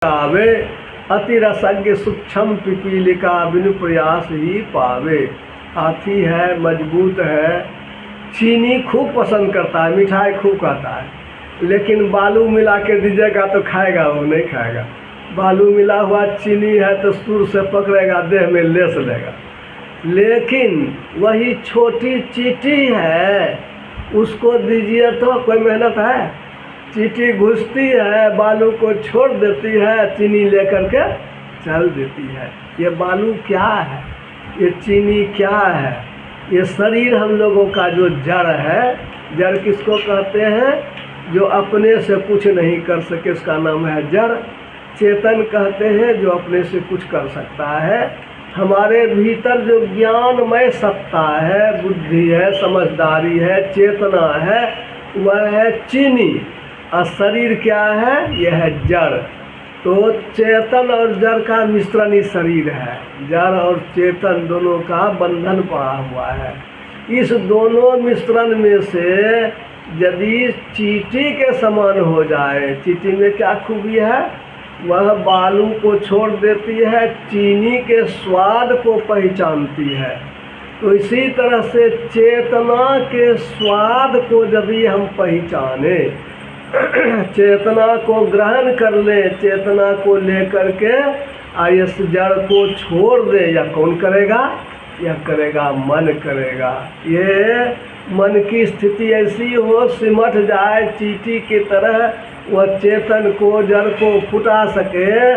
आवे, अति रसज्ञ सूक्ष्म पिपीलिका बिनु प्रयास ही पावे। हाथी है, मजबूत है, चीनी खूब पसंद करता है, मिठाई खूब खाता है, लेकिन बालू मिला के दीजिएगा तो खाएगा, वो नहीं खाएगा। बालू मिला हुआ चीनी है तो सुर से पकड़ेगा, देह में लेस लेगा। लेकिन वही छोटी चींटी है, उसको दीजिए तो कोई मेहनत है? चींटी घुसती है, बालू को छोड़ देती है, चीनी लेकर के चल देती है। ये बालू क्या है? ये चीनी क्या है? ये शरीर हम लोगों का जो जड़ है, जड़ किसको कहते हैं? जो अपने से कुछ नहीं कर सके उसका नाम है जड़। चेतन कहते हैं जो अपने से कुछ कर सकता है। हमारे भीतर जो ज्ञानमय सत्ता है, बुद्धि है, समझदारी है, चेतना है, वह है चीनी। और शरीर क्या है? यह है जड़। तो चेतन और जड़ का मिश्रण ही शरीर है। जड़ और चेतन दोनों का बंधन पड़ा हुआ है। इस दोनों मिश्रण में से यदि चींटी के समान हो जाए, चींटी में क्या खूबी है? वह बालू को छोड़ देती है, चीनी के स्वाद को पहचानती है। तो इसी तरह से चेतना के स्वाद को यदि हम पहचाने, चेतना को ग्रहण कर ले, चेतना को लेकर के इस जड़ को छोड़ दे, या कौन करेगा? यह करेगा, मन करेगा। ये मन की स्थिति ऐसी हो, सिमट जाए चींटी की तरह, वह चेतन को, जड़ को फुटा सके,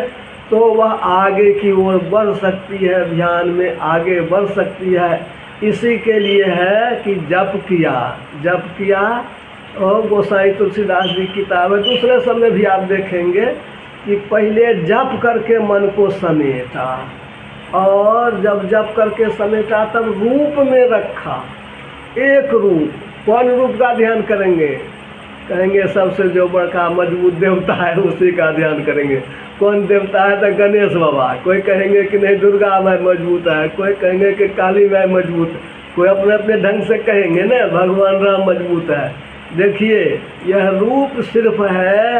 तो वह आगे की ओर बढ़ सकती है, ध्यान में आगे बढ़ सकती है। इसी के लिए है कि जप किया। और गोसाई तुलसीदास जी की किताब है, दूसरे समय भी आप देखेंगे कि पहले जप करके मन को समेटा, और जब जप करके समेटा तब रूप में रखा। एक रूप, कौन रूप का ध्यान करेंगे? कहेंगे सबसे जो बड़का मजबूत देवता है उसी का ध्यान करेंगे। कौन देवता है? तो गणेश बाबा। कोई कहेंगे कि नहीं दुर्गा माई मजबूत है, कोई कहेंगे कि काली माई मजबूत है, कोई अपने अपने ढंग से कहेंगे ना भगवान राम मजबूत है। देखिए, यह रूप सिर्फ है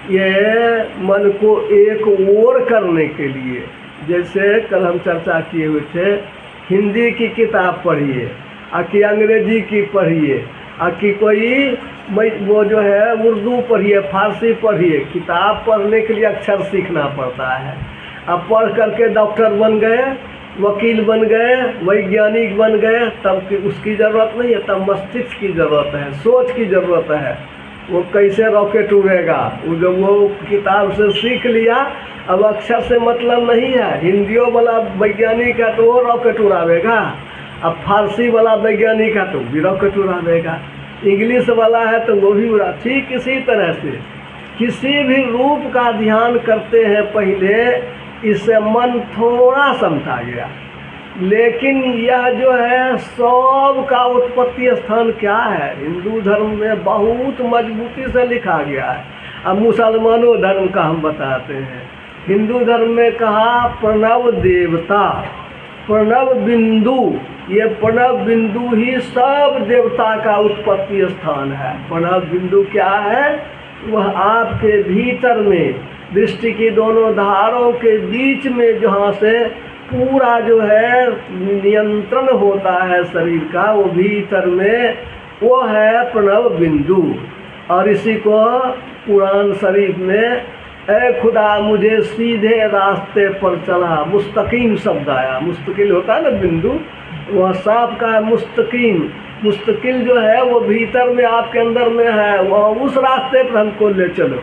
ये मन को एक ओर करने के लिए। जैसे कल हम चर्चा किए हुए थे, हिंदी की किताब पढ़िए, कि अंग्रेजी की पढ़िए, कि कोई वो जो है उर्दू पढ़िए, फारसी पढ़िए। किताब पढ़ने के लिए अक्षर सीखना पड़ता है। अब पढ़ करके डॉक्टर बन गए, वकील बन गए, वैज्ञानिक बन गए, तब उसकी ज़रूरत नहीं है, तब मस्तिष्क की ज़रूरत है, सोच की ज़रूरत है। वो कैसे रॉकेट उड़ेगा, वो जब वो किताब से सीख लिया, अब अक्षर से मतलब नहीं है। हिंदियों वाला वैज्ञानिक है तो वो रॉकेट उड़ावेगा, अब फारसी वाला वैज्ञानिक है तो भी रॉकेट उड़ावेगा, इंग्लिश वाला है तो वो भी उड़ा। ठीक इसी तरह से किसी भी रूप का ध्यान करते हैं पहले, इससे मन थोड़ा समझा गया। लेकिन यह जो है सब का उत्पत्ति स्थान क्या है? हिंदू धर्म में बहुत मजबूती से लिखा गया है। अब मुसलमानों धर्म का हम बताते हैं। हिंदू धर्म में कहा प्रणव देवता, प्रणव बिंदु। ये प्रणव बिंदु ही सब देवता का उत्पत्ति स्थान है। प्रणव बिंदु क्या है? वह आपके भीतर में, दृष्टि की दोनों धारों के बीच में, जहाँ से पूरा जो है नियंत्रण होता है शरीर का, वो भीतर में, वो है प्रणव बिंदु। और इसी को कुरान शरीफ में ए खुदा मुझे सीधे रास्ते पर चला, मुस्तकीम शब्द आया। मुस्तकिल होता है ना बिंदु, वह साफ का मुस्तकीम। मुस्तकिल जो है वो भीतर में आपके अंदर में है, वह उस रास्ते पर हमको ले चलो।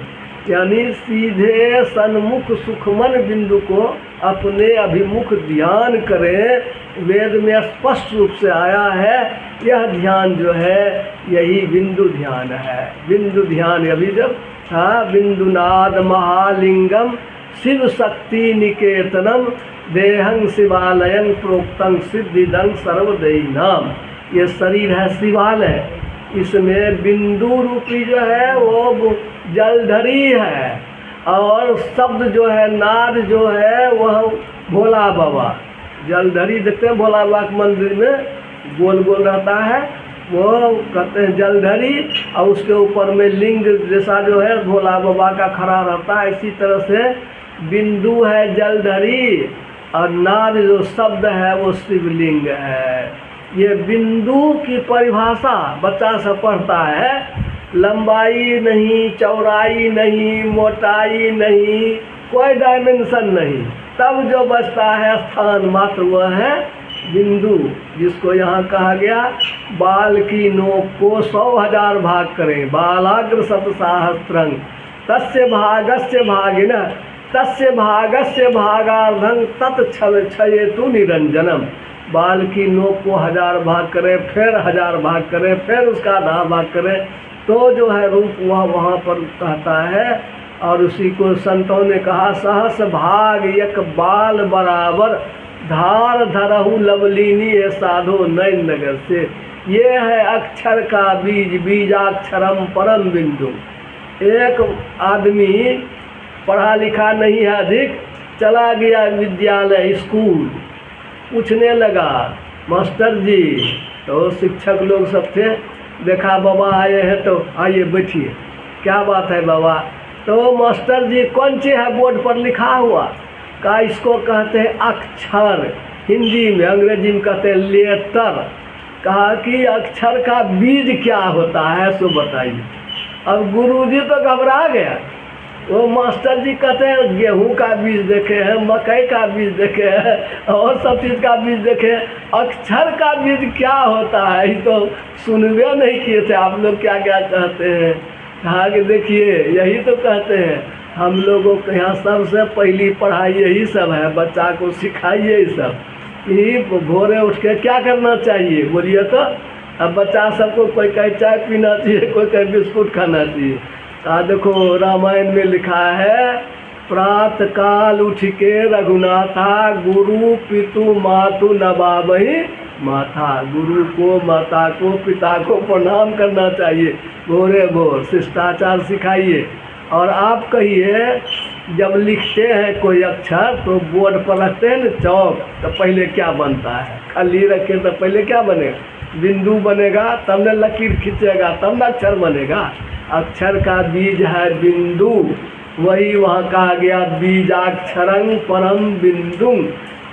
यानी सीधे सन्मुख सुखमन बिंदु को अपने अभिमुख ध्यान करें। वेद में स्पष्ट रूप से आया है, यह ध्यान जो है यही बिंदु ध्यान है। बिंदु ध्यान अभी जब बिंदुनाद महालिंगम शिव शक्ति निकेतनम देहं शिवालयं प्रोक्तं सिद्धिदं सर्वदेहिनाम। ये शरीर है शिवालय, इसमें बिंदु रूपी जो है वो जलधरी है, और शब्द जो है, नाद जो है वह भोला बाबा। जलधरी देखते हैं भोला बाबा के मंदिर में गोल गोल रहता है, वो कहते हैं जलधरी, और उसके ऊपर में लिंग जैसा जो है भोला बाबा का खड़ा रहता है। इसी तरह से बिंदु है जलधरी और नाद जो शब्द है वो शिवलिंग है। ये बिंदु की परिभाषा बच्चा सब पढ़ता है, लंबाई नहीं, चौड़ाई नहीं, मोटाई नहीं, कोई डायमेंशन नहीं, तब जो बचता है स्थान मात्र वह है बिंदु, जिसको यहाँ कहा गया बाल की नोक को 100,000 भाग करें, बालाग्र शतसाहस्रं तस्य भागस्य भागिनः तस्य भागस्य भागार्धं तत्क्षयेतु निरंजनम। बाल की नोक को 1000 भाग करें, फिर 1000 भाग करें, फिर उसका आधा भाग करें, तो जो है रूप वह वहाँ पर कहता है। और उसी को संतों ने कहा सहस भाग एक बाल बराबर धार धरहु लवलीनी है साधो नैन नगर से। ये है अक्षर का बीज, बीजाक्षरम परम बिंदु। एक आदमी पढ़ा लिखा नहीं है अधिक, चला गया विद्यालय स्कूल, पूछने लगा मास्टर जी, तो शिक्षक लोग सब थे, देखा बाबा आए हैं तो आइए बैठिए, क्या बात है बाबा? तो मास्टर जी कौन सी है बोर्ड पर लिखा हुआ? का इसको कहते हैं अक्षर, हिंदी में, अंग्रेजी में कहते हैं लेटर। कहा कि अक्षर का बीज क्या होता है सो बताइए। अब गुरुजी तो घबरा गया। वो मास्टर जी कहते हैं गेहूं का बीज देखे हैं, मकई का बीज देखे हैं और सब चीज़ का बीज देखे हैं, अक्षर का बीज क्या होता है ये तो सुनवे नहीं किए थे, आप लोग क्या क्या कहते हैं? कहा कि देखिए यही तो कहते हैं हम लोगों के यहाँ सबसे पहली पढ़ाई यही सब है, बच्चा को सिखाइए ये सब। यही भोरे उठ के क्या करना चाहिए बोलिए तो? अब बच्चा सबको कोई कहे चाय पीना चाहिए, कोई कहे बिस्कुट खाना चाहिए। देखो रामायण में लिखा है प्रातः काल उठ के रघुनाथा गुरु पितु मातु नवाबहि माथा। गुरु को, माता को, पिता को प्रणाम करना चाहिए भोरे भोर, शिष्टाचार सिखाइए। और आप कहिए जब लिखते हैं कोई अक्षर तो बोर्ड पर रखते हैं न चौक, तो पहले क्या बनता है? खली रखे तो पहले क्या बनेगा? बिंदु बनेगा, तब न लकीर खींचेगा, तब न अक्षर बनेगा। अक्षर का बीज है बिंदु, वही वहाँ कहा गया बीजाक्षरं परम बिंदु।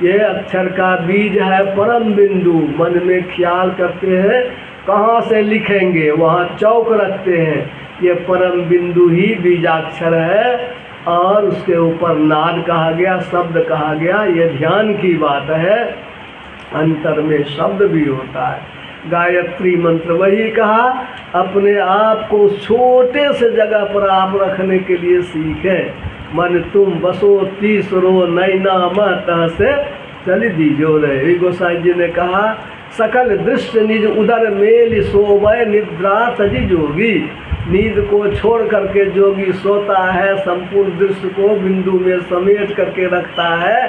ये अक्षर का बीज है परम बिंदु। मन में ख्याल करते हैं कहाँ से लिखेंगे, वहाँ चौक रखते हैं, ये परम बिंदु ही बीजाक्षर है। और उसके ऊपर नाद कहा गया, शब्द कहा गया, ये ध्यान की बात है। अंतर में शब्द भी होता है। गायत्री मंत्र वही कहा, अपने आप को छोटे से जगह पर आप रखने के लिए सीखें। मन तुम बसो तीसरो नैना महतः से चल दीजो रे। गोसाई जी ने कहा सकल दृश्य निज उदर मेल सोवय निद्रा तजी जोगी। नींद को छोड़ करके जोगी सोता है, संपूर्ण दृश्य को बिंदु में समेट करके रखता है।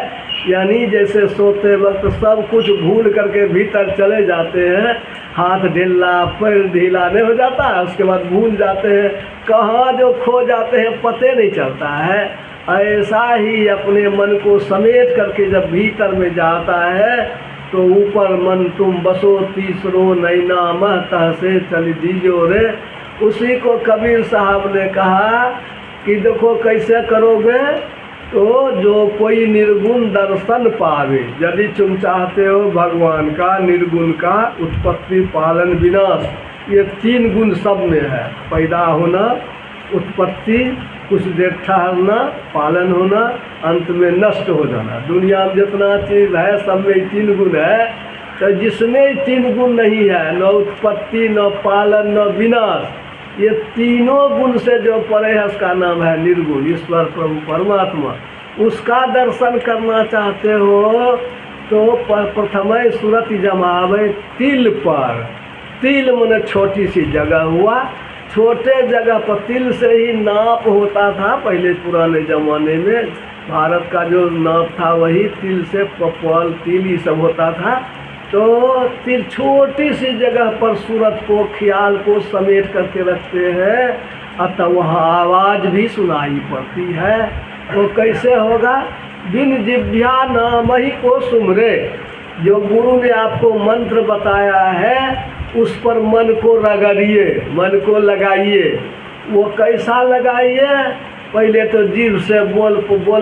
यानी जैसे सोते वक्त सब कुछ भूल करके भीतर चले जाते हैं, हाथ ढीला पैर ढीला नहीं हो जाता है, उसके बाद भूल जाते हैं, कहाँ जो खो जाते हैं पते नहीं चलता है। ऐसा ही अपने मन को समेट करके जब भीतर में जाता है तो ऊपर मन तुम बसो तीसरो नैना महतः से चल दीजो रे। उसी को कबीर साहब ने कहा कि देखो कैसे करोगे, तो जो कोई निर्गुण दर्शन पावे। यदि तुम चाहते हो भगवान का, निर्गुण का उत्पत्ति पालन विनाश, ये 3 गुण सब में है। पैदा होना, उत्पत्ति, कुछ देर ठहरना, पालन होना, अंत में नष्ट हो जाना। दुनिया में जितना चीज़ है सब में 3 गुण है। तो जिसमें 3 गुण नहीं है, न उत्पत्ति, न पालन, न विनाश, ये तीनों गुण से जो परे है उसका नाम है निर्गुण, ईश्वर प्रभु परमात्मा। उसका दर्शन करना चाहते हो तो प्रथम सूरत जमावे तिल पर। तिल माने छोटी सी जगह हुआ, छोटे जगह पर तिल से ही नाप होता था पहले पुराने ज़माने में। भारत का जो नाप था वही तिल से, पपल तिल ये सब होता था। तो तिल छोटी सी जगह पर सूरत को, ख्याल को समेट करके रखते हैं, अतः वहाँ आवाज़ भी सुनाई पड़ती है। वो कैसे होगा? बिन जिभ्या नाम ही को सुमरे। जो गुरु ने आपको मंत्र बताया है उस पर मन को रगड़िए, मन को लगाइए। वो कैसा लगाइए? पहले तो जीभ से बोल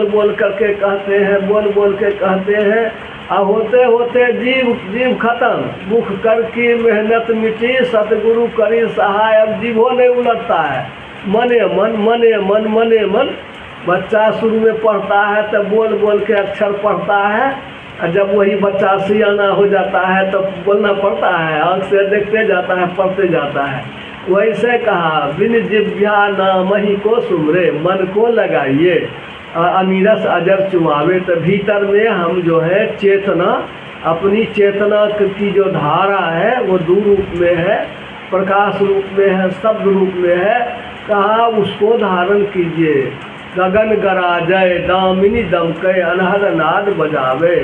बोल करके कहते हैं, बोल बोल के कहते हैं, और होते होते जीभ खत्म। मुख कर की मेहनत मिटी, सतगुरु करी सहाय। अब जीभो नहीं उलटता है, मने मन मने मन मने मन। बच्चा शुरू में पढ़ता है तो बोल बोल के अक्षर पढ़ता है, और जब वही बच्चा सियाना हो जाता है तो बोलना पड़ता है, आँख से देखते जाता है, पढ़ते जाता है। वैसे कहा, बिन जिभ्या नाम ही को सुमरे, मन को लगाइए अमीरस अजर चुमावे। तो भीतर में हम जो है चेतना, अपनी चेतना की जो धारा है वो दो रूप में है, प्रकाश रूप में है, शब्द रूप में है। कहा उसको धारण कीजिए। गगन गराजय दामिनी दमकय, अनहद नाद बजावे।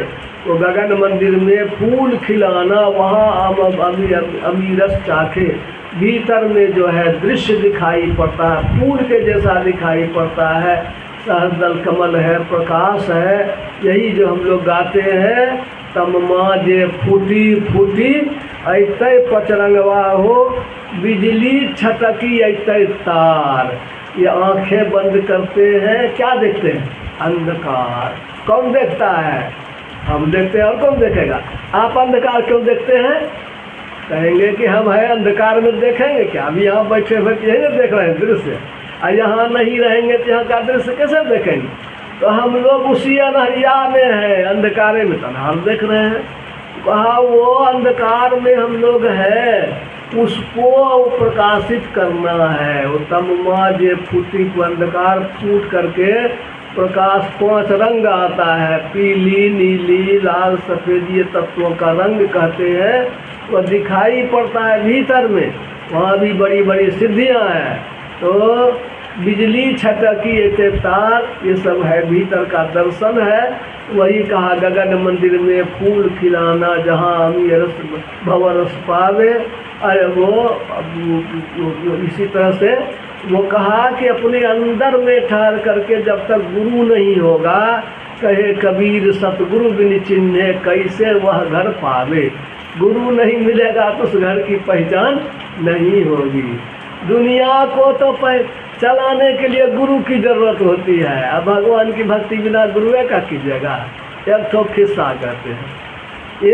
तो गगन मंदिर में फूल खिलाना, वहाँ अमीरस चाखे। भीतर में जो है दृश्य दिखाई पड़ता है, फूल के जैसा दिखाई पड़ता है, सहस्रदल कमल है, प्रकाश है। यही जो हम लोग गाते हैं, तममा जे फूटी फूटी ऐतै पचरंगवा हो, बिजली छटकी ऐतै तार। ये आंखें बंद करते हैं, क्या देखते हैं? अंधकार। कौन देखता है? हम देखते हैं, और कौन देखेगा? आप अंधकार क्यों देखते हैं? कहेंगे कि हम है अंधकार में देखेंगे क्या? अभी यहाँ बैठे हुए यही ना देख रहे हैं दृश्य, और यहाँ नहीं रहेंगे तो यहाँ का दृश्य कैसे देखेंगे? तो हम लोग उसी अनहरिया में हैं, अंधकारे में तन्हार देख रहे हैं। कहा वो अंधकार में हम लोग हैं, उसको प्रकाशित करना है। वो तममा जे फूटी को, अंधकार फूट करके प्रकाश 5 रंग आता है, पीली नीली लाल सफ़ेद, ये तत्वों का रंग कहते हैं। वो दिखाई पड़ता है भीतर में, वहाँ भी बड़ी बड़ी सिद्धियाँ हैं। तो बिजली छटकी ऐसे तार, ये सब है भीतर का दर्शन है। वही कहा गगन मंदिर में फूल खिलाना, जहाँ अमीरस भंवरस पावे। अरे वो इसी तरह से वो कहा कि अपने अंदर में ठहर करके जब तक गुरु नहीं होगा, कहे कबीर सतगुरु बिन चिन्हे, कैसे वह घर पावे। गुरु नहीं मिलेगा तो उस घर की पहचान नहीं होगी। दुनिया को तो चलाने के लिए गुरु की जरूरत होती है, अब भगवान की भक्ति बिना गुरुए का कीजिएगा। एक तो किस्सा कहते हैं,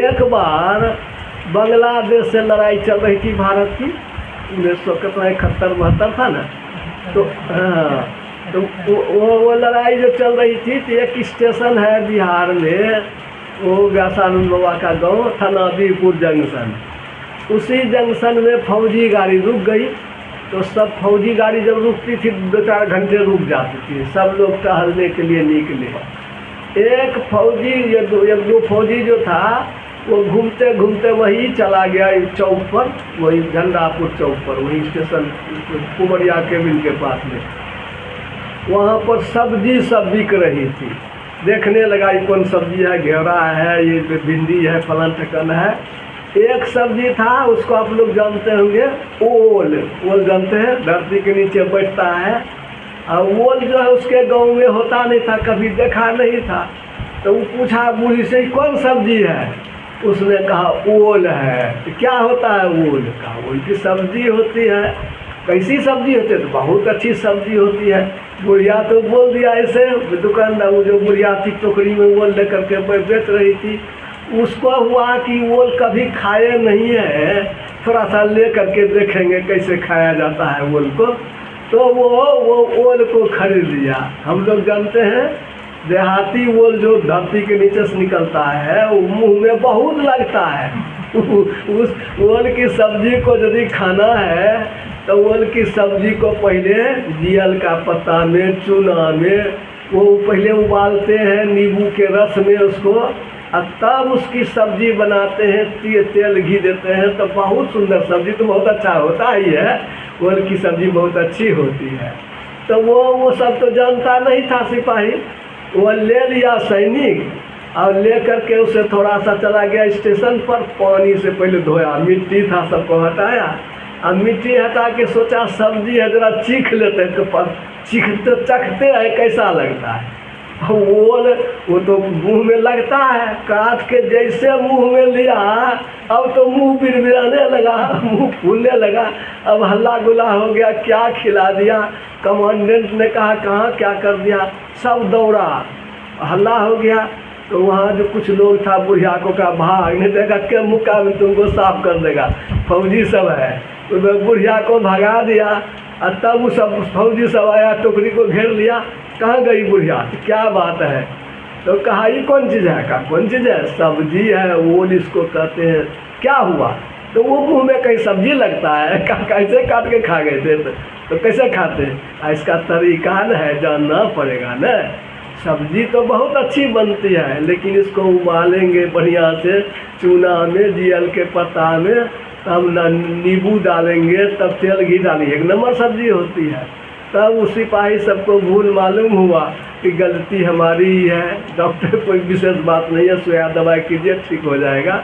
एक बार बांग्लादेश से लड़ाई चल रही थी भारत की, 1971-72 था ना। तो हाँ, तो वो लड़ाई जो चल रही थी, तो एक स्टेशन है बिहार में, वो व्यासानंद बाबा का गांव थनाबीपुर जंक्शन। उसी जंक्शन में फौजी गाड़ी रुक गई। तो सब फौजी गाड़ी जब रुकती थी 2-4 घंटे रुक जाती थी, सब लोग टहलने के लिए निकले। एक फौजी या दो फौजी जो था, वो घूमते घूमते वही चला गया चौक पर, वही झंडापुर चौक पर, वही स्टेशन कुमरिया केबिन के पास में। वहाँ पर सब्जी सब बिक रही थी। देखने लगा ये कौन सब्जी है, घेरा है, ये भिंडी है, फलान ठिकाना है। एक सब्जी था, उसको आप लोग जानते होंगे, ओल जानते हैं, धरती के नीचे बैठता है। और ओल जो है उसके गांव में होता नहीं था, कभी देखा नहीं था। तो वो पूछा बूढ़ी से कौन सब्जी है? उसने कहा ओल है। तो क्या होता है ओल? कहा ओल की सब्जी होती है। कैसी सब्जी होती है? तो बहुत अच्छी सब्जी होती है। बुढ़िया तो बोल दिया ऐसे, दुकानदार वो जो बुढ़िया थी टोकरी में ओल लेकर के बेच रही थी, उसको हुआ कि ओल कभी खाए नहीं है, थोड़ा सा ले करके देखेंगे कैसे खाया जाता है ओल को। तो वो ओल को खरीद लिया। हम लोग जानते हैं देहाती ओल जो धरती के नीचे से निकलता है, वो मुंह में बहुत लगता है। उस ओल की सब्जी को यदि खाना है तो ओल की सब्जी को पहले जियल का पत्ता में, चूना में वो पहले उबालते हैं, नींबू के रस में उसको, और तब उसकी सब्जी बनाते हैं। तेल घी देते हैं तो बहुत सुंदर सब्जी तो बहुत अच्छा होता ही है। ओल की सब्जी बहुत अच्छी होती है। तो वो सब तो जानता नहीं था सिपाही। वो ले लिया सैनिक, और ले करके उसे थोड़ा सा चला गया स्टेशन पर। पानी से पहले धोया, मिट्टी था सबको हटाया, और मिट्टी हटा के सोचा सब्जी है जरा चीख लेते हैं। तो चखते हैं कैसा लगता है। वो तो मुंह में लगता है, काट के जैसे मुंह में लिया, अब तो मुंह बिरबिराने लगा, मुंह फूलने लगा। अब हल्ला गुल्ला हो गया, क्या खिला दिया, कमांडेंट ने कहा कहाँ क्या कर दिया, सब दौड़ा, हल्ला हो गया। तो वहाँ जो कुछ लोग था बुढ़िया को का भाग नहीं देगा के मुक्का में तुमको साफ कर देगा, फौजी सब है। तो बुढ़िया को भगा दिया और तब वो सब फौजी सब आया, टोकरी को घेर लिया। कहाँ गई बुढ़िया, क्या बात है? तो कहा ये कौन चीज़ है? कहा कौन चीज़ है? सब्जी है, ओल इसको कहते हैं। क्या हुआ? तो वो मुँह में कहीं सब्जी लगता है, कैसे काट के खा गए थे? तो कैसे खाते हैं? इसका तरीका है, जानना पड़ेगा न। सब्जी तो बहुत अच्छी बनती है, लेकिन इसको उबालेंगे बढ़िया से चूना में, जियल के पत्ता में, तब नींबू डालेंगे, तब तेल घी डालेंगे, एक नंबर सब्जी होती है। तब उस सिपाही सबको भूल मालूम हुआ कि गलती हमारी ही है, डॉक्टर कोई विशेष बात नहीं है, सुइया दवाई कीजिए ठीक हो जाएगा।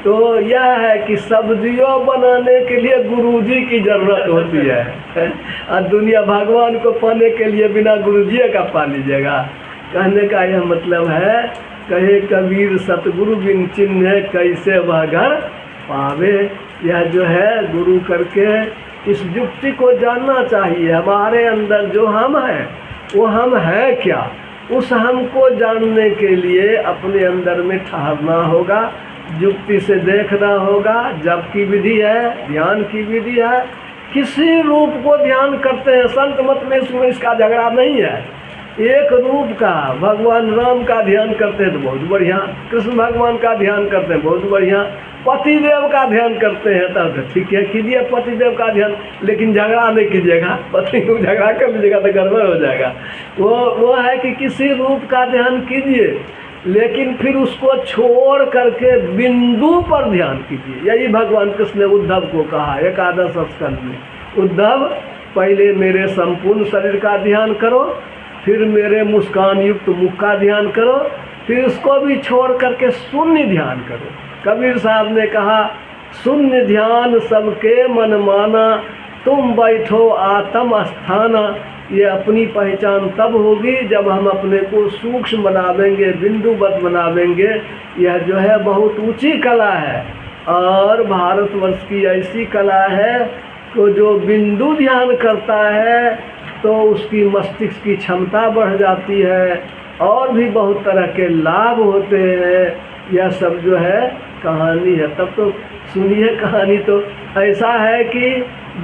तो यह है कि सब्जियों बनाने के लिए गुरुजी की ज़रूरत होती है और दुनिया भगवान को पाने के लिए बिना गुरुजी का पा लीजिएगा। कहने का यह मतलब है, कहे कबीर सतगुरु बिन चिन्ह कैसे वह घर पावे। यह जो है गुरु करके इस युक्ति को जानना चाहिए। हमारे अंदर जो हम है वो हम है क्या, उस हम को जानने के लिए अपने अंदर में ठहरना होगा, युक्ति से देखना होगा। जप की विधि है, ध्यान की विधि है, किसी रूप को ध्यान करते हैं, संत मत में इसका झगड़ा नहीं है। एक रूप का भगवान राम का ध्यान करते हैं तो बहुत बढ़िया, कृष्ण भगवान का ध्यान करते हैं बहुत बढ़िया, पतिदेव का ध्यान करते हैं तब तो ठीक है, कीजिए पतिदेव का ध्यान, लेकिन झगड़ा नहीं कीजिएगा। पति को झगड़ा कर लीजिएगा तो गड़बड़ हो जाएगा। वो है कि किसी रूप का ध्यान कीजिए, लेकिन फिर उसको छोड़ करके बिंदु पर ध्यान कीजिए। यही भगवान कृष्ण ने उद्धव को कहा एकादश स्कंद में, उद्धव पहले मेरे संपूर्ण शरीर का ध्यान करो, फिर मेरे मुस्कान युक्त मुख का ध्यान करो, फिर उसको भी छोड़ करके शून्य ध्यान करो। कबीर साहब ने कहा शून्य ध्यान सबके मन माना, तुम बैठो आत्म स्थाना। ये अपनी पहचान तब होगी जब हम अपने को सूक्ष्म बनावेंगे, बिंदुवत बनावेंगे। यह जो है बहुत ऊंची कला है और भारतवर्ष की ऐसी कला है कि जो बिंदु ध्यान करता है तो उसकी मस्तिष्क की क्षमता बढ़ जाती है और भी बहुत तरह के लाभ होते हैं। यह सब जो है कहानी है। तब तो सुनिए कहानी तो ऐसा है कि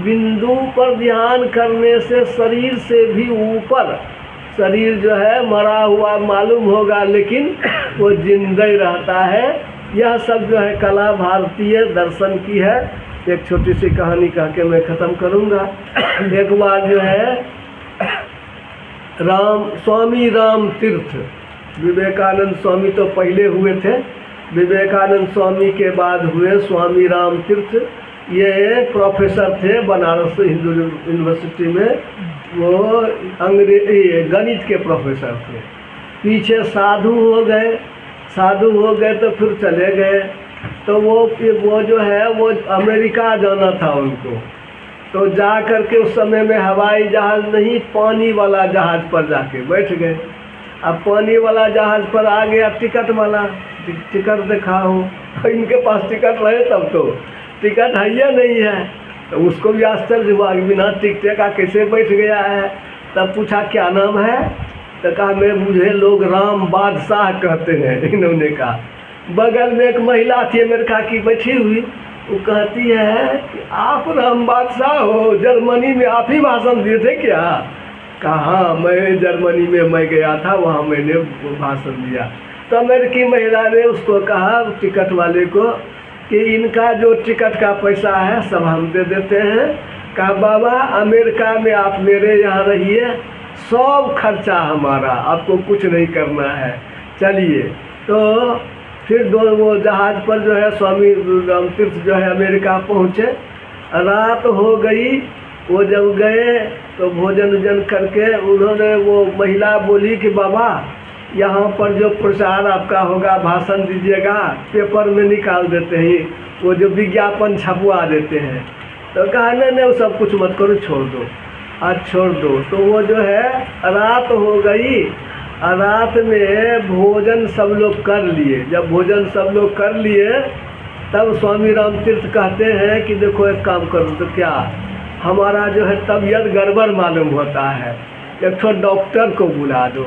बिंदु पर ध्यान करने से शरीर से भी ऊपर, शरीर जो है मरा हुआ मालूम होगा लेकिन वो जिंदा ही रहता है। यह सब जो है कला भारतीय दर्शन की है। एक छोटी सी कहानी कह के मैं ख़त्म करूँगा। एक बार जो है स्वामी राम तीर्थ, विवेकानंद स्वामी तो पहले हुए थे, विवेकानंद स्वामी के बाद हुए स्वामी राम तीर्थ। ये प्रोफेसर थे बनारस हिंदू यूनिवर्सिटी में, वो गणित के प्रोफेसर थे। पीछे साधु हो गए तो फिर चले गए। तो वो जो है वो अमेरिका जाना था उनको, तो जा कर के उस समय में हवाई जहाज़ नहीं, पानी वाला जहाज़ पर जाके बैठ गए। अब पानी वाला जहाज़ पर आ गया टिकट वाला, टिकट दिखाओ, इनके पास टिकट रहे तब तो टिकट है या नहीं है। तो उसको भी आश्चर्य हुआ कि बिना टिकट का कैसे बैठ गया है। तब पूछा क्या नाम है, तो कहा मुझे लोग राम बादशाह कहते हैं। इन्होंने कहा बगल में एक महिला थी अमेरिका की बैठी हुई, वो कहती है कि आप राम बादशाह हो, जर्मनी में आप ही भाषण दिए थे क्या? कहा मैं जर्मनी में मैं गया था, वहाँ मैंने भाषण दिया। तो अमेरिकी महिला ने उसको कहा टिकट वाले को कि इनका जो टिकट का पैसा है सब हम दे देते हैं। कहा बाबा अमेरिका में आप मेरे यहाँ रहिए, सब खर्चा हमारा, आपको कुछ नहीं करना है, चलिए। तो फिर वो जहाज़ पर जो है स्वामी राम तीर्थ जो है अमेरिका पहुँचे। रात हो गई, वो जब गए तो भोजन वोजन करके उन्होंने, वो महिला बोली कि बाबा यहाँ पर जो प्रचार आपका होगा, भाषण दीजिएगा, पेपर में निकाल देते हैं, वो जो विज्ञापन छपवा देते हैं। तो कहा नहीं वो सब कुछ मत करो, छोड़ दो, आज छोड़ दो। तो वो जो है रात हो गई रात में भोजन सब लोग कर लिए। जब भोजन सब लोग कर लिए तब स्वामी रामतीर्थ कहते हैं कि देखो एक काम करो, तो क्या, हमारा जो है तबीयत गड़बड़ मालूम होता है, एक तो डॉक्टर को बुला दो।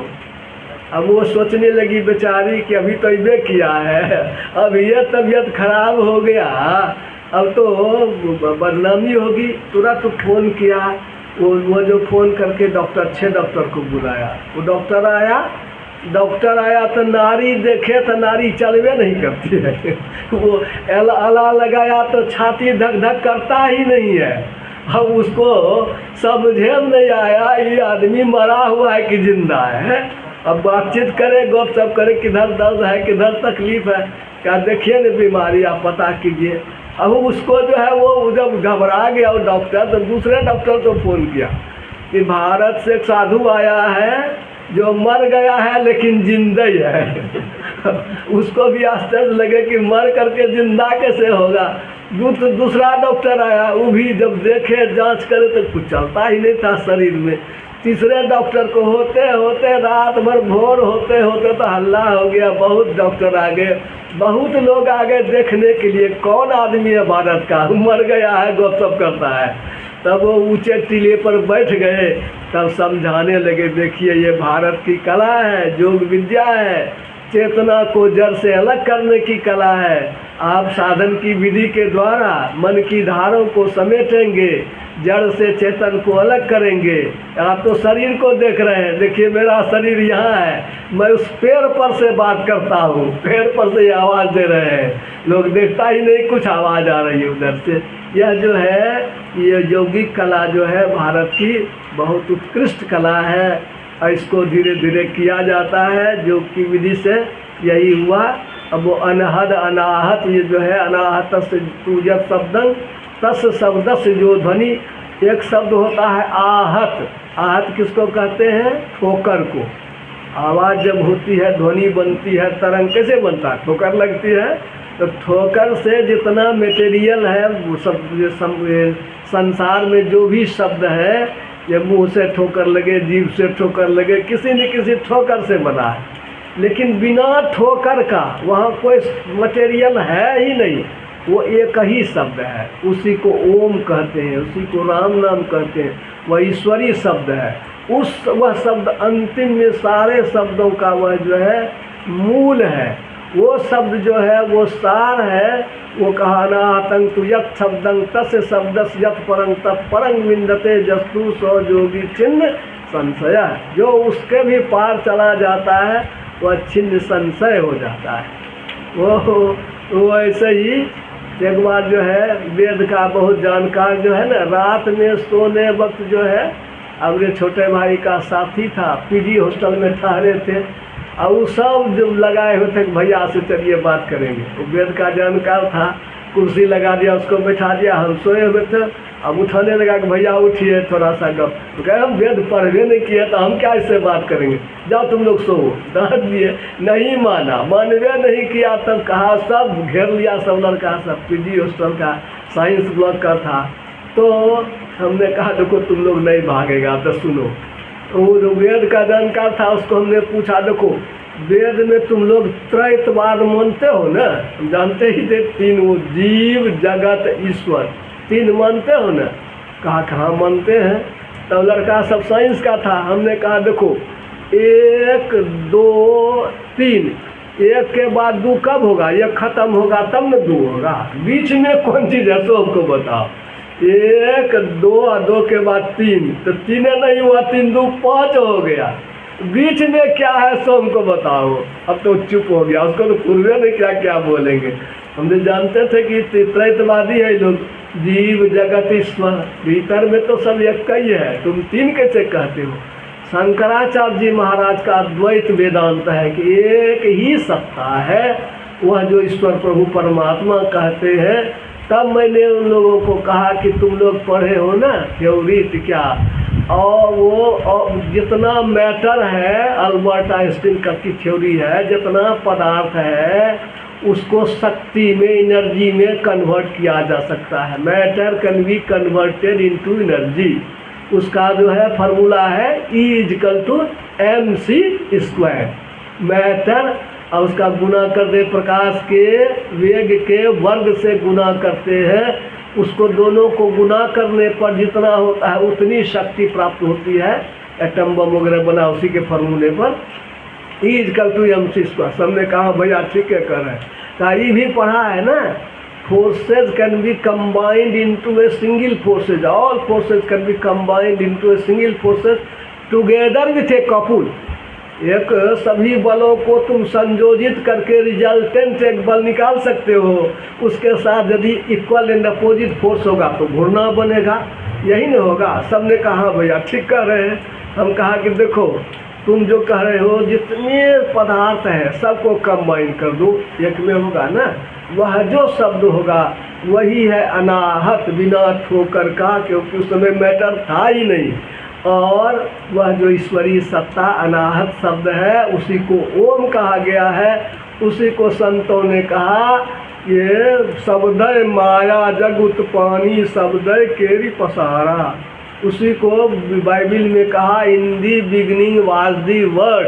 अब वो सोचने लगी बेचारी कि अभी तो ये किया है, अब ये तबीयत खराब हो गया, अब तो बदनामी होगी। तुरंत फ़ोन किया, वो जो फ़ोन करके डॉक्टर 6 डॉक्टर को बुलाया। वो डॉक्टर आया तो नारी देखे तो नारी चलवे नहीं करती है वो अला लगाया तो छाती धक धक करता ही नहीं है। अब उसको समझे नहीं आया ये आदमी मरा हुआ है कि जिंदा है। अब बातचीत करे, गप सप करे, किधर दर्द है किधर तकलीफ़ है, क्या देखिए न बीमारी आप पता कीजिए। अब उसको जो है वो जब घबरा गया वो डॉक्टर, तो दूसरे डॉक्टर को फ़ोन किया कि भारत से एक साधु आया है जो मर गया है लेकिन जिंदा ही है उसको भी आश्चर्य लगे कि मर करके जिंदा कैसे होगा। दूसरा डॉक्टर आया, वो भी जब देखे जांच करे तो कुछ चलता ही नहीं था शरीर में। तीसरे डॉक्टर को होते होते रात भर भोर होते होते तो हल्ला हो गया, बहुत डॉक्टर आ गए, बहुत लोग आ गए देखने के लिए कौन आदमी है भारत का मर गया है, गपशप करता है। तब वो ऊंचे टीले पर बैठ गए, तब समझाने लगे देखिए ये भारत की कला है, योग विद्या है, चेतना को जड़ से अलग करने की कला है। आप साधन की विधि के द्वारा मन की धारों को समेटेंगे, जड़ से चेतन को अलग करेंगे। आप तो शरीर को देख रहे हैं, देखिए मेरा शरीर यहाँ है, मैं उस पेड़ पर से बात करता हूँ, पेड़ पर से आवाज़ दे रहे हैं, लोग देखता ही नहीं, कुछ आवाज़ आ रही है उधर से। यह जो है ये यौगिक कला जो है भारत की बहुत उत्कृष्ट कला है, और इसको धीरे धीरे किया जाता है योग की विधि से। यही हुआ। अब वो अनहद अनाहत, ये जो है अनाहत से पूजत शब्दं तस् शब्द से जो ध्वनि, एक शब्द होता है आहत। आहत किसको कहते हैं? ठोकर को। आवाज़ जब होती है, ध्वनि बनती है, तरंग कैसे बनता है? ठोकर लगती है। तो ठोकर से जितना मटेरियल है वो सब संसार में जो भी शब्द है, ये मुंह से ठोकर लगे, जीभ से ठोकर लगे, किसी न किसी ठोकर से बना है। लेकिन बिना ठोकर का वहाँ कोई मटेरियल है ही नहीं, वो एक ही शब्द है। उसी को ओम कहते हैं, उसी को राम नाम कहते हैं, वह ईश्वरी शब्द है। वह शब्द अंतिम में सारे शब्दों का वह जो है मूल है। वो शब्द जो है वो सार है। वो कहा नातंग तु यत् शब्दं तस्य शब्दस यत् परं तत्परं विन्दते जस्तु सो जोगी छिन्न संशय। जो उसके भी पार चला जाता है वह छिन्न संशय हो जाता है। वो ऐसे ही एक बार जो है वेद का बहुत जानकार जो है ना, रात में सोने वक्त जो है, अब ये छोटे भाई का साथी था, पीजी हॉस्टल में ठहरे थे, और वो सब जब लगाए हुए थे भैया से चलिए बात करेंगे। वो वेद का जानकार था, कुर्सी लगा दिया, उसको बैठा दिया, हम सोए हुए थे। अब उठाने लगा कि भैया उठिए थोड़ा सा गप। तो कहे हम वेद पढ़वे नहीं किए तो हम क्या इससे बात करेंगे, जाओ तुम लोग सो। डांट दिए, नहीं माना, मानवे नहीं किया। तब कहा, सब घेर लिया, सब लड़का, सब पीजी हॉस्टल का साइंस ब्लॉक का था। तो हमने कहा देखो तुम लोग नहीं भागेगा तो सुनो। तो वो जो वेद का जानकार था उसको हमने पूछा, देखो वेद में तुम लोग त्रैतवाद मानते हो ना? हम जानते ही थे, तीन, वो जीव जगत ईश्वर, तीन मानते हो ना? कहा कहाँ मानते हैं। तो लड़का सब साइंस का था। हमने कहा देखो 1 2 3, 1 के बाद 2 कब होगा? 1 खत्म होगा तब न 2 होगा। बीच में कौन चीज़ है तो हमको बताओ। 1 2 और 2 के बाद 3, तो 3 नहीं हुआ, 3 2 5 हो गया। बीच में क्या है सो हमको बताओ। अब तो चुप हो गया, उसको तो पूर्वे में क्या क्या बोलेंगे। हम तो जानते थे कि त्रैतवादी है लोग, जीव जगत ईश्वर, भीतर में तो सब एक ही है, तुम 3 कैसे कहते हो? शंकराचार्य जी महाराज का अद्वैत वेदांत है कि एक ही सत्ता है, वह जो ईश्वर प्रभु परमात्मा कहते हैं। तब मैंने उन लोगों को कहा कि तुम लोग पढ़े हो ना थ्योरी क्या, और वो जितना मैटर है, अल्बर्ट आइंस्टीन की थ्योरी है, जितना पदार्थ है उसको शक्ति में, एनर्जी में कन्वर्ट किया जा सकता है। Matter can be converted into energy. उसका जो है फार्मूला है E=mc²। मैटर और उसका गुना कर दे प्रकाश के वेग के वर्ग से गुना करते हैं, उसको दोनों को गुना करने पर जितना होता है उतनी शक्ति प्राप्त होती है। एटम बम वगैरह बना उसी के फार्मूले पर E=mc²। सबने कहा भैया ठीक है कर रहे हैं, कहा ये भी पढ़ा है ना, forces can be combined into a single forces, all forces can be combined into a single forces together with a couple। एक सभी बलों को तुम संयोजित करके रिजल्टेंट एक बल निकाल सकते हो, उसके साथ यदि इक्वल एंड अपोजिट फोर्स होगा तो घूर्णा बनेगा, यही नहीं होगा। सबने कहा भैया ठीक कह रहे हैं। हम कहा कि देखो तुम जो कह रहे हो जितने पदार्थ हैं सबको कंबाइन कर दो, एक में होगा ना, वह जो शब्द होगा वही है अनाहत, बिना ठोकर का, क्योंकि उस समय मैटर था ही नहीं। और वह जो ईश्वरीय सत्ता अनाहत शब्द है उसी को ओम कहा गया है। उसी को संतों ने कहा ये शब्दय माया जगत पानी शब्दय केरी पसारा। उसी को बाइबिल में कहा इन दी बिगनिंग वाज दी वर्ड,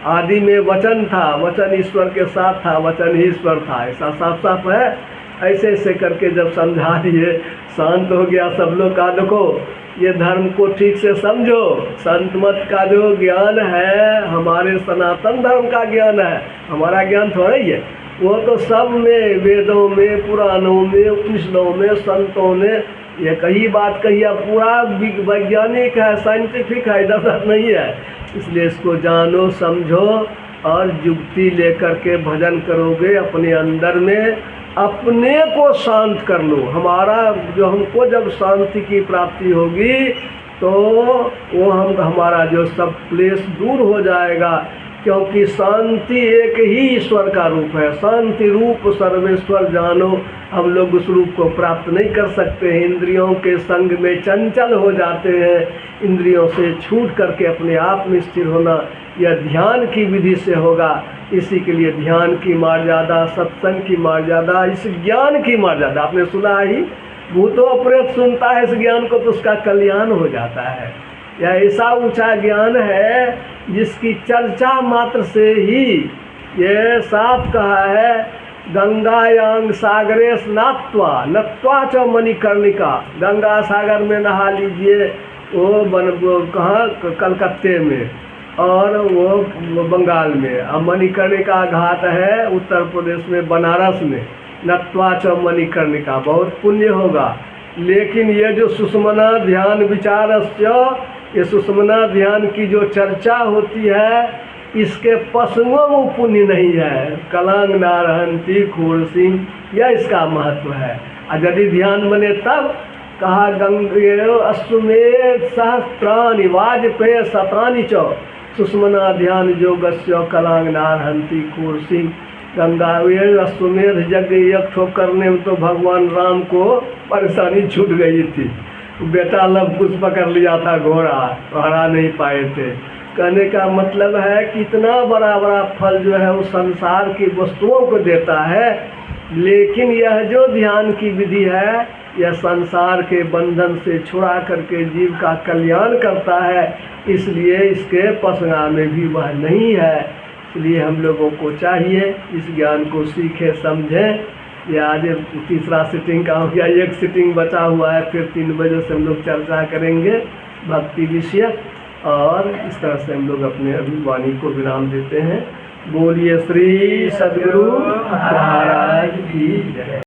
आदि में वचन था, वचन ईश्वर के साथ था, वचन ही ईश्वर था। ऐसा साफ साफ है। ऐसे ऐसे करके जब समझा दिए, शांत हो गया सब लोग। का देखो ये धर्म को ठीक से समझो, संत मत का जो ज्ञान है हमारे सनातन धर्म का ज्ञान है, हमारा ज्ञान थोड़ा ही है। वो तो सब में, वेदों में, पुराणों में, उपनिषदों में, संतों ने ये कही बात कही है, पूरा वैज्ञानिक है, साइंटिफिक है, इधर नहीं है। इसलिए इसको जानो समझो और युक्ति लेकर के भजन करोगे, अपने अंदर में अपने को शांत कर लो। हमारा जो हमको जब शांति की प्राप्ति होगी तो वो हमारा जो सब क्लेश दूर हो जाएगा, क्योंकि शांति एक ही ईश्वर का रूप है। शांति रूप सर्वेश्वर जानो। हम लोग उस रूप को प्राप्त नहीं कर सकते हैं, इंद्रियों के संग में चंचल हो जाते हैं। इंद्रियों से छूट करके अपने आप में स्थिर होना यह ध्यान की विधि से होगा। इसी के लिए ध्यान की मर्यादा, सत्संग की मर्यादा, इस ज्ञान की मर्यादा आपने सुना ही, भूतों प्रेत सुनता है इस ज्ञान को तो उसका कल्याण हो जाता है। यह ऐसा ऊंचा ज्ञान है जिसकी चर्चा मात्र से ही ये साफ कहा है, गंगायांग सागरे स्नात्वा नत्वा च मणिकर्णिका। गंगा सागर में नहा लीजिए, वो कहाँ कलकत्ते में, और वो बंगाल में। अब मणिकर्णिका घाट है उत्तर प्रदेश में, बनारस में। नत्वा च मणिकर्णिका, बहुत पुण्य होगा। लेकिन ये जो सुषमना ध्यान विचारस्य, ये सुषमना ध्यान की जो चर्चा होती है इसके पशुओं में पुण्य नहीं है। कलांग नारहंती खूर सिंह, यह इसका महत्व है। और यदि ध्यान बने तब कहा गंगे अश्वमेध सहस्त्राणि वाजपेय शतानि च सुषमना ध्यान योगस्य कलांग नारहंती खूर सिंह। गंगा अश्वमेध यज्ञ एक ठोक करने में तो भगवान राम को परेशानी छूट गई थी। बेटा लव कुछ पकड़ लिया था घोड़ा, हरा नहीं पाए थे। कहने का मतलब है कि इतना बड़ा बड़ा फल जो है वो संसार की वस्तुओं को देता है, लेकिन यह जो ध्यान की विधि है यह संसार के बंधन से छुड़ा करके जीव का कल्याण करता है। इसलिए इसके पसंगा में भी वह नहीं है। इसलिए हम लोगों को चाहिए इस ज्ञान को सीखें, समझें। ये आज तीसरा सिटिंग का हो गया, एक सिटिंग बचा हुआ है, फिर 3 बजे से हम लोग चर्चा करेंगे भक्ति विषय। और इस तरह से हम लोग अपने अभिवाणी को विराम देते हैं। बोलिए श्री सद्गुरु महाराज की जय।